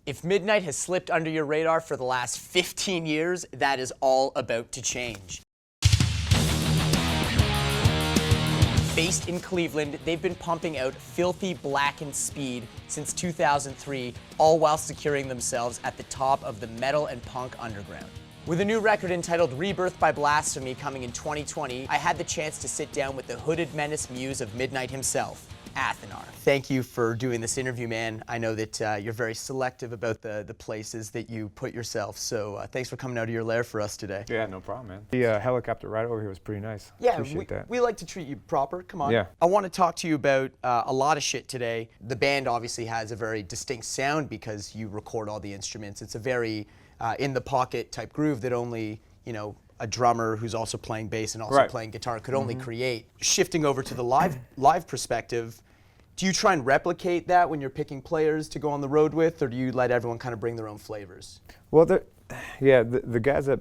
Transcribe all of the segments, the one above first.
If Midnight has slipped under your radar for the last 15 years, that is all about to change. Based in Cleveland, they've been pumping out filthy blackened speed since 2003, all while securing themselves at the top of the metal and punk underground. With a new record entitled Rebirth by Blasphemy coming in 2020, I had the chance to sit down with the hooded menace muse of Midnight himself, Athenar. Thank you for doing this interview, man. I know that you're very selective about the places that you put yourself, so thanks for coming out of your lair for us today. Yeah, no problem, man. The helicopter ride over here was pretty nice. Yeah, Appreciate that. we like to treat you proper, come on. Yeah. I want to talk to you about a lot of shit today. The band obviously has a very distinct sound because you record all the instruments. It's a very in-the-pocket type groove that only, you know, a drummer who's also playing bass and also playing guitar could only create. Shifting over to the live perspective, do you try and replicate that when you're picking players to go on the road with, or do you let everyone kind of bring their own flavors? Well, the guys that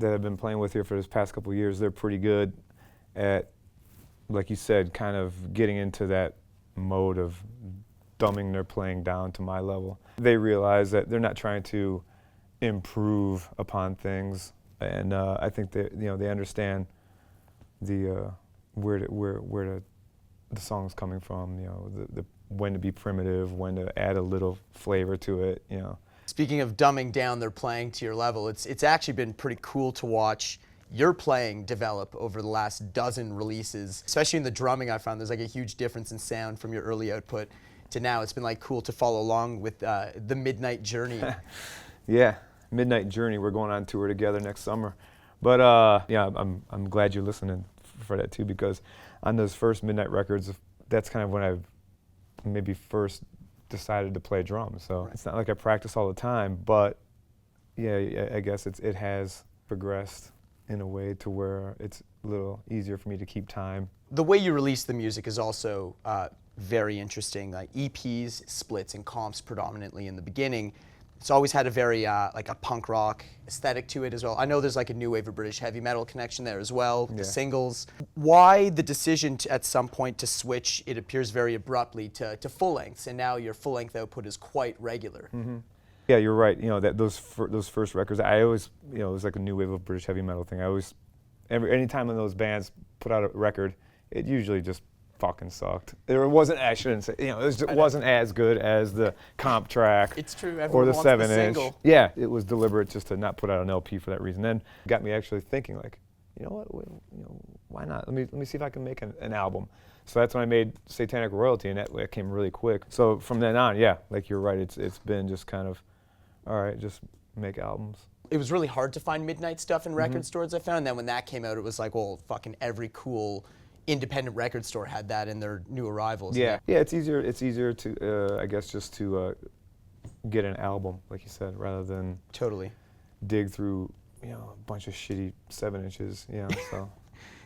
I've been playing with here for this past couple of years, they're pretty good at, like you said, kind of getting into that mode of dumbing their playing down to my level. They realize that they're not trying to improve upon things, and I think they understand the where the song's coming from, you know, the when to be primitive, when to add a little flavor to it, you know. Speaking of dumbing down their playing to your level, it's actually been pretty cool to watch your playing develop over the last dozen releases, especially in the drumming. I found there's like a huge difference in sound from your early output to now. It's been like cool to follow along with the Midnight journey. Yeah, Midnight Journey. We're going on tour together next summer. But yeah, I'm glad you're listening for that too, because on those first Midnight records, that's kind of when I maybe first decided to play drums. So it's not like I practice all the time, but yeah, I guess it has progressed in a way to where it's a little easier for me to keep time. The way you release the music is also very interesting. Like EPs, splits, and comps predominantly in the beginning. It's always had a very like a punk rock aesthetic to it as well. I know there's like a new wave of British heavy metal connection there as well, the singles. Why the decision at some point to switch, it appears very abruptly, to full lengths, and now your full length output is quite regular? Yeah, you're right. You know, that those first records, I always, you know, it was like a new wave of British heavy metal thing. I always, any time when those bands put out a record, it usually just fucking sucked. It wasn't, I shouldn't say, you know, it wasn't as good as the comp track. It's true, or the wants 7-inch. the single. Yeah, it was deliberate just to not put out an LP for that reason. Then it got me actually thinking, like, you know what, you know, why not? Let me see if I can make an album. So that's when I made Satanic Royalty, and that came really quick. So from then on, yeah, like you're right, it's been just kind of, all right, just make albums. It was really hard to find Midnight stuff in record stores, I found. And then when that came out, it was like, well, fucking every cool independent record store had that in their new arrivals. Yeah, yeah, it's easier to, I guess, just to get an album, like you said, rather than dig through, you know, a bunch of shitty 7-inches, you know, so.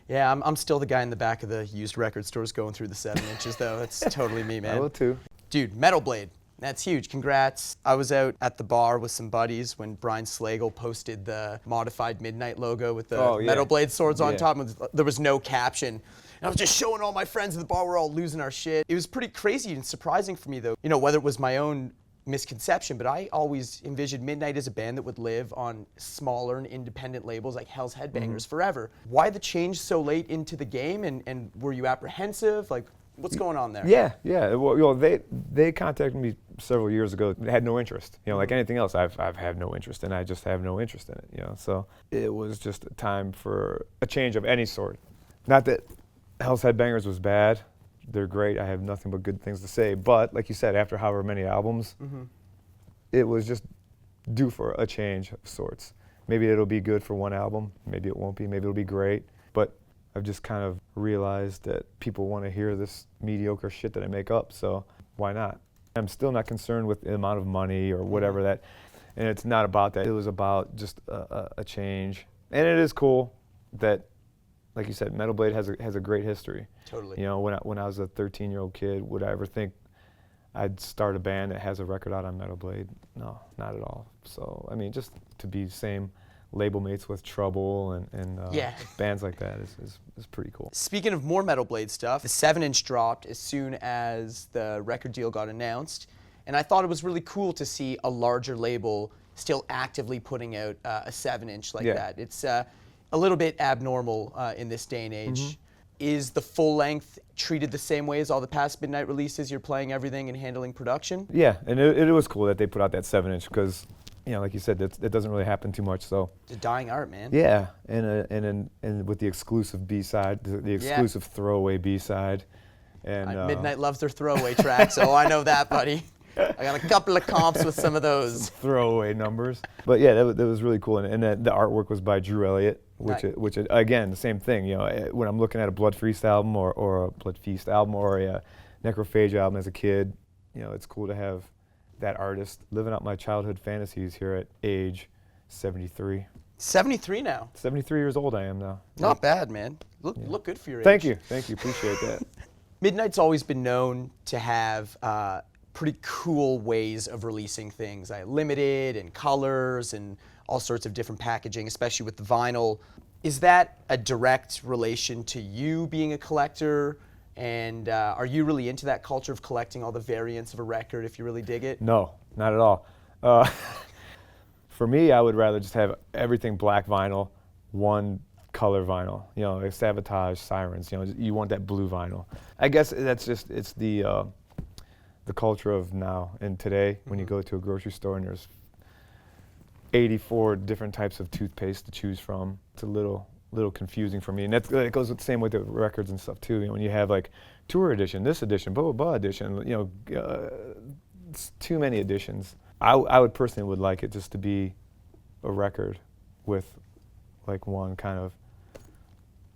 Yeah, I'm still the guy in the back of the used record stores going through the 7-inches, though. That's totally me, man. I will too. Dude, Metal Blade. That's huge. Congrats. I was out at the bar with some buddies when Brian Slagle posted the modified Midnight logo with the Metal Blade swords on top. There was no caption. And I was just showing all my friends at the bar. We're all losing our shit. It was pretty crazy and surprising for me, though. You know, whether it was my own misconception, but I always envisioned Midnight as a band that would live on smaller and independent labels like Hell's Headbangers forever. Why the change so late into the game, and were you apprehensive? Like, what's going on there? Yeah. Well, you know, they contacted me several years ago. They had no interest. You know, like anything else, I've had no interest, and I just have no interest in it. You know, so it was just a time for a change of any sort. Not that Hell's Headbangers was bad. They're great. I have nothing but good things to say. But like you said, after however many albums, it was just due for a change of sorts. Maybe it'll be good for one album. Maybe it won't be. Maybe it'll be great. But I've just kind of realized that people want to hear this mediocre shit that I make up, so why not? I'm still not concerned with the amount of money or whatever that, and it's not about that. It was about just a change. And it is cool that, like you said, Metal Blade has a great history. Totally. You know, when I was a 13-year-old kid, would I ever think I'd start a band that has a record out on Metal Blade? No, not at all. So, I mean, just to be the same label mates with Trouble and bands like that is pretty cool. Speaking of more Metal Blade stuff, the 7-inch dropped as soon as the record deal got announced, And I thought it was really cool to see a larger label still actively putting out a 7-inch like that. It's a little bit abnormal in this day and age. Is the full length treated the same way as all the past Midnight releases? You're playing everything and handling production? Yeah, and it was cool that they put out that 7-inch because, you know, like you said, that doesn't really happen too much. So it's a dying art, man. Yeah, and with the exclusive B-side, the exclusive throwaway B-side. And Midnight loves their throwaway tracks, so I know that, buddy. I got a couple of comps with some of those. Some throwaway numbers. But yeah, that was really cool. And the artwork was by Drew Elliott, which again, the same thing. You know, when I'm looking at a Blood Feast album or a Blood Feast album or a Necrophage album as a kid, you know, it's cool to have that artist living out my childhood fantasies here at age 73. 73 now. 73 years old I am now. Not bad, man. Look good for your age. Thank you, appreciate that. Midnight's always been known to have pretty cool ways of releasing things, limited and colors and all sorts of different packaging, especially with the vinyl. Is that a direct relation to you being a collector? And are you really into that culture of collecting all the variants of a record if you really dig it? No, not at all. For me, I would rather just have everything black vinyl, one color vinyl. You know, like Sabotage, Sirens. You know, you want that blue vinyl. I guess it's the culture of now and today. When you go to a grocery store and there's 84 different types of toothpaste to choose from, it's a little confusing for me. And it goes the same with the records and stuff too. You know, when you have like tour edition, this edition, blah blah blah edition. You know, it's too many editions. I would personally would like it just to be a record with like one kind of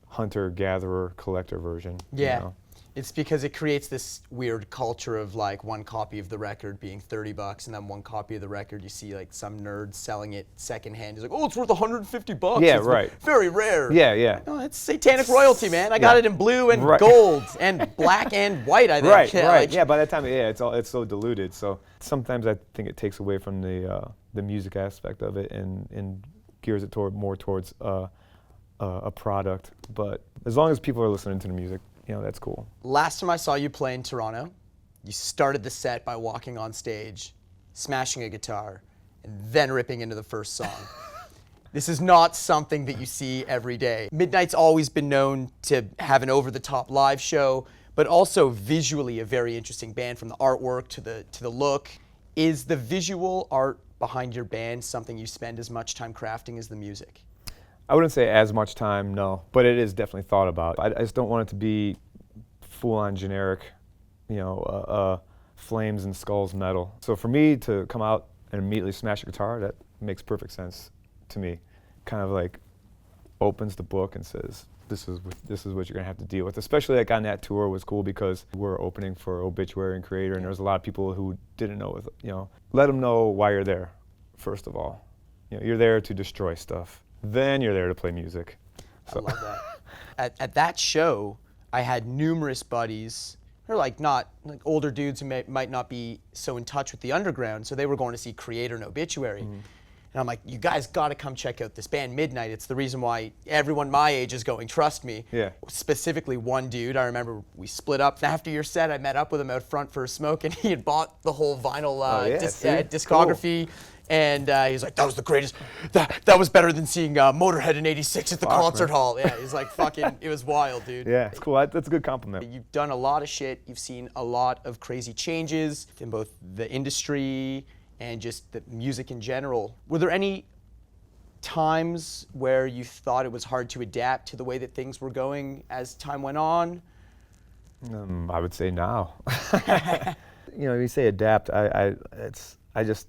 hunter-gatherer collector version. Yeah. You know? It's because it creates this weird culture of like one copy of the record being $30 and then one copy of the record you see like some nerd selling it secondhand. He's like, oh, it's worth $150. Yeah, it's right. Very rare. Yeah. Oh, it's satanic royalty, man. I got it in blue and gold and black and white, I think. Right. Like, yeah, by that time, it's so diluted. So sometimes I think it takes away from the music aspect of it and gears it more towards a product. But as long as people are listening to the music, you know, that's cool. Last time I saw you play in Toronto, you started the set by walking on stage, smashing a guitar, and then ripping into the first song. This is not something that you see every day. Midnight's always been known to have an over-the-top live show, but also visually a very interesting band, from the artwork to the look. Is the visual art behind your band something you spend as much time crafting as the music? I wouldn't say as much time, no, but it is definitely thought about. I just don't want it to be full-on generic, you know, flames and skulls metal. So for me to come out and immediately smash a guitar, that makes perfect sense to me. Kind of like opens the book and says, this is what you're gonna have to deal with. Especially like on that tour was cool because we're opening for Obituary and Creator, and there was a lot of people who didn't know, you know, let them know why you're there, first of all. You know, you're there to destroy stuff. Then you're there to play music. So. I love that. At that show, I had numerous buddies. They're like not like older dudes who might not be so in touch with the underground, so they were going to see Creator and Obituary. And I'm like, you guys got to come check out this band, Midnight. It's the reason why everyone my age is going, trust me. Yeah. Specifically one dude, I remember we split up. After your set, I met up with him out front for a smoke, and he had bought the whole vinyl discography. Cool. And he was like, that was the greatest, that was better than seeing Motorhead in '86 at the concert hall. Yeah, he's like, fucking, it was wild, dude. Yeah, it's cool. That's a good compliment. You've done a lot of shit. You've seen a lot of crazy changes in both the industry and just the music in general. Were there any times where you thought it was hard to adapt to the way that things were going as time went on? I would say now. You know, you say adapt, I just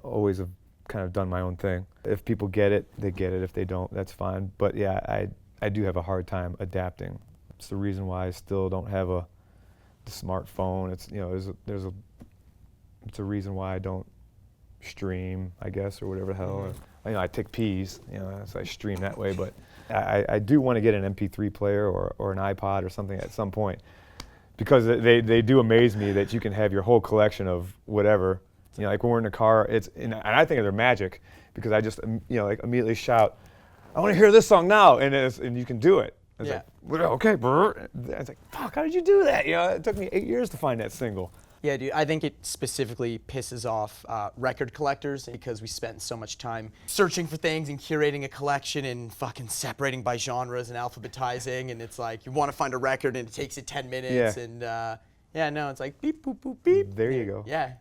always have kind of done my own thing. If people get it, they get it. If they don't, that's fine. But yeah, I do have a hard time adapting. It's the reason why I still don't have the smartphone. It's, you know, it's a reason why I don't stream, I guess, or whatever the hell. You know, I take P's, you know, so I stream that way. But I do want to get an MP3 player or an iPod or something at some point, because they do amaze me that you can have your whole collection of whatever. You know, like when we're in the car, and I think they're magic, because I just, you know, like immediately shout, I want to hear this song now, and you can do it. It's like, well, okay, brr. It's like, fuck, how did you do that? You know, it took me 8 years to find that single. Yeah, dude, I think it specifically pisses off record collectors because we spent so much time searching for things and curating a collection and fucking separating by genres and alphabetizing, and it's like you want to find a record and it takes you 10 minutes, and yeah, no, it's like beep, boop, boop, beep. There you go. Yeah.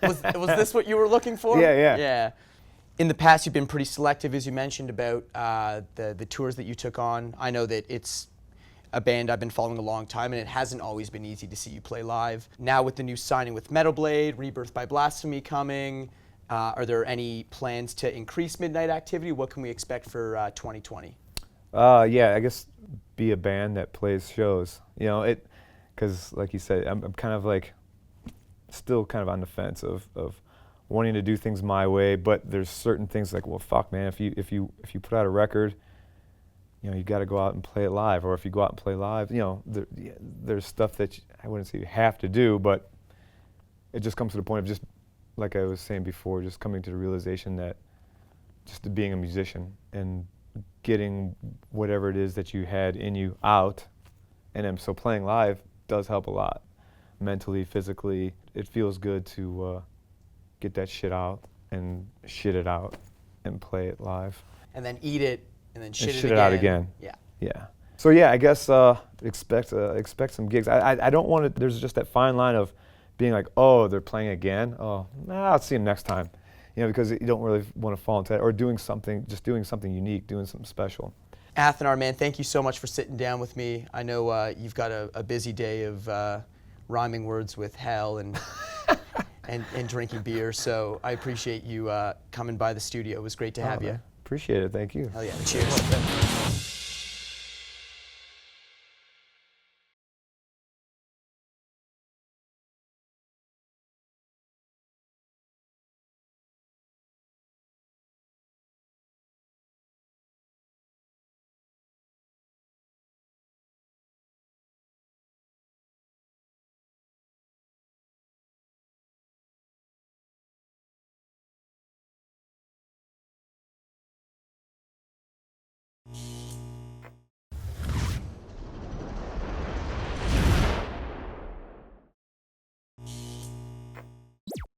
Was this what you were looking for? Yeah. Yeah. In the past, you've been pretty selective, as you mentioned, about the tours that you took on. I know that it's a band I've been following a long time, and it hasn't always been easy to see you play live. Now with the new signing with Metal Blade, Rebirth by Blasphemy coming, are there any plans to increase Midnight activity? What can we expect for 2020? Yeah, I guess be a band that plays shows. You know, because like you said, I'm kind of like still kind of on the fence of wanting to do things my way, but there's certain things like, well, fuck, man, if you put out a record, you know, you got to go out and play it live, or if you go out and play live, you know, there's stuff that I wouldn't say you have to do, but it just comes to the point of just, like I was saying before, just coming to the realization that just being a musician and getting whatever it is that you had in you out, and so playing live does help a lot, mentally, physically. It feels good to get that shit out and shit it out and play it live. And then eat it and then shit it out again. Yeah. So yeah, I guess expect some gigs. I don't want to. There's just that fine line of being like, oh, they're playing again. Oh, nah, I'll see them next time. You know, because you don't really want to fall into that, or doing something unique, doing something special. Athenar, man, thank you so much for sitting down with me. I know you've got a busy day of rhyming words with hell and drinking beer, so I appreciate you coming by the studio. It was great to have you. Appreciate it. Thank you. Hell yeah. Cheers.